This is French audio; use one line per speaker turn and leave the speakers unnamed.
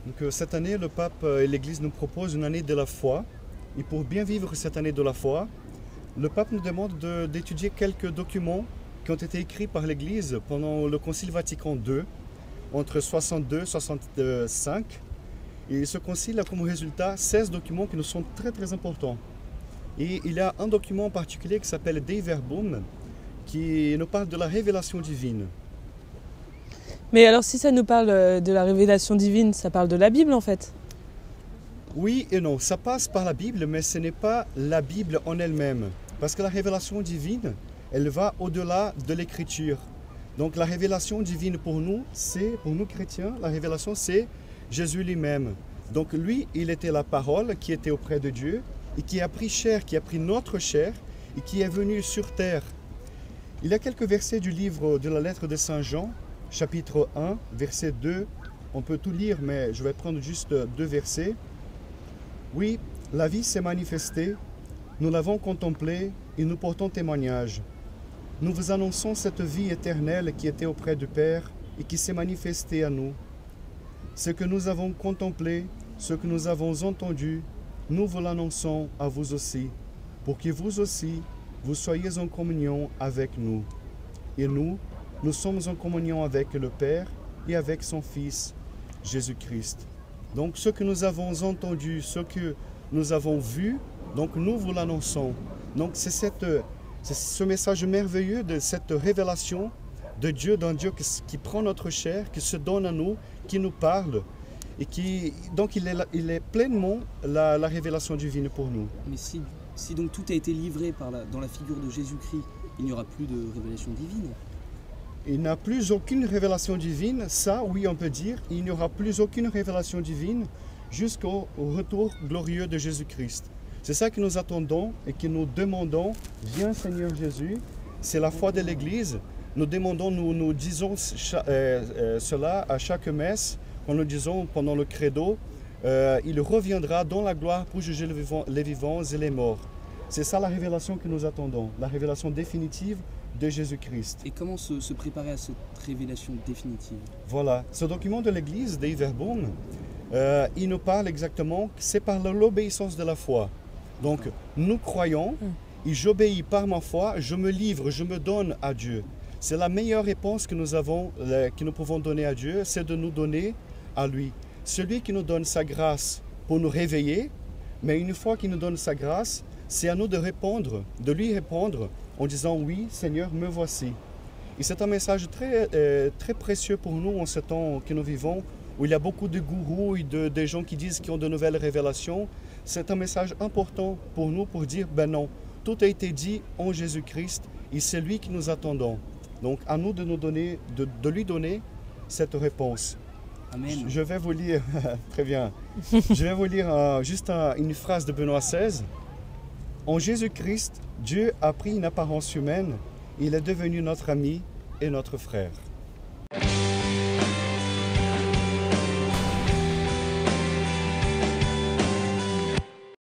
Donc, cette année, le pape et l'Église nous proposent une année de la foi. Et pour bien vivre cette année de la foi, le pape nous demande d'étudier quelques documents qui ont été écrits par l'Église pendant le Concile Vatican II, entre 62 et 65. Et ce concile a comme résultat 16 documents qui nous sont très importants. Et il y a un document en particulier qui s'appelle Dei Verbum, qui nous parle de la révélation divine.
Mais alors si ça nous parle de la révélation divine, ça parle de la Bible en fait?
Oui et non, ça passe par la Bible, mais ce n'est pas la Bible en elle-même. Parce que la révélation divine, elle va au-delà de l'écriture. Donc la révélation divine pour nous chrétiens, la révélation c'est Jésus lui-même. Donc lui, il était la parole qui était auprès de Dieu et qui a pris chair, qui a pris notre chair et qui est venu sur terre. Il y a quelques versets du livre de la lettre de Saint Jean, chapitre 1, verset 2. On peut tout lire, mais je vais prendre juste 2 versets. Oui, la vie s'est manifestée, nous l'avons contemplée et nous portons témoignage. Nous vous annonçons cette vie éternelle qui était auprès du Père et qui s'est manifestée à nous. Ce que nous avons contemplé, ce que nous avons entendu, nous vous l'annonçons à vous aussi, pour que vous aussi, vous soyez en communion avec nous. Et nous sommes en communion avec le Père et avec son Fils, Jésus-Christ. Donc ce que nous avons entendu, ce que nous avons vu, donc nous vous l'annonçons. Donc c'est ce message merveilleux de cette révélation de Dieu, d'un Dieu qui prend notre chair, qui se donne à nous, qui nous parle, et donc il est pleinement la révélation divine pour nous.
Mais si donc tout a été livré dans la figure de Jésus-Christ, il n'y aura plus de révélation divine?
Il n'y a plus aucune révélation divine, ça oui on peut dire, il n'y aura plus aucune révélation divine jusqu'au retour glorieux de Jésus-Christ. C'est ça que nous attendons et que nous demandons, viens Seigneur Jésus, c'est la foi de l'Église. Nous demandons, nous disons cela à chaque messe, quand nous disons pendant le credo, il reviendra dans la gloire pour juger les vivants et les morts. C'est ça la révélation que nous attendons, la révélation définitive de Jésus-Christ.
Et comment se préparer à cette révélation définitive?
Voilà, ce document de l'Église, Dei Verbum, il nous parle exactement que c'est par l'obéissance de la foi. Donc, nous croyons, et j'obéis par ma foi, je me livre, je me donne à Dieu. C'est la meilleure réponse que nous pouvons donner à Dieu, c'est de nous donner à lui. Celui qui nous donne sa grâce pour nous réveiller, mais une fois qu'il nous donne sa grâce, c'est à nous de lui répondre en disant « Oui, Seigneur, me voici ». Et c'est un message très précieux pour nous en ce temps que nous vivons, où il y a beaucoup de gourous et de gens qui disent qu'ils ont de nouvelles révélations. C'est un message important pour nous pour dire « Ben non, tout a été dit en Jésus-Christ et c'est lui que nous attendons ». Donc à nous de lui donner cette réponse.
Amen.
Je vais vous lire, très bien, je vais vous lire juste une phrase de Benoît XVI. En Jésus-Christ, Dieu a pris une apparence humaine, il est devenu notre ami et notre frère.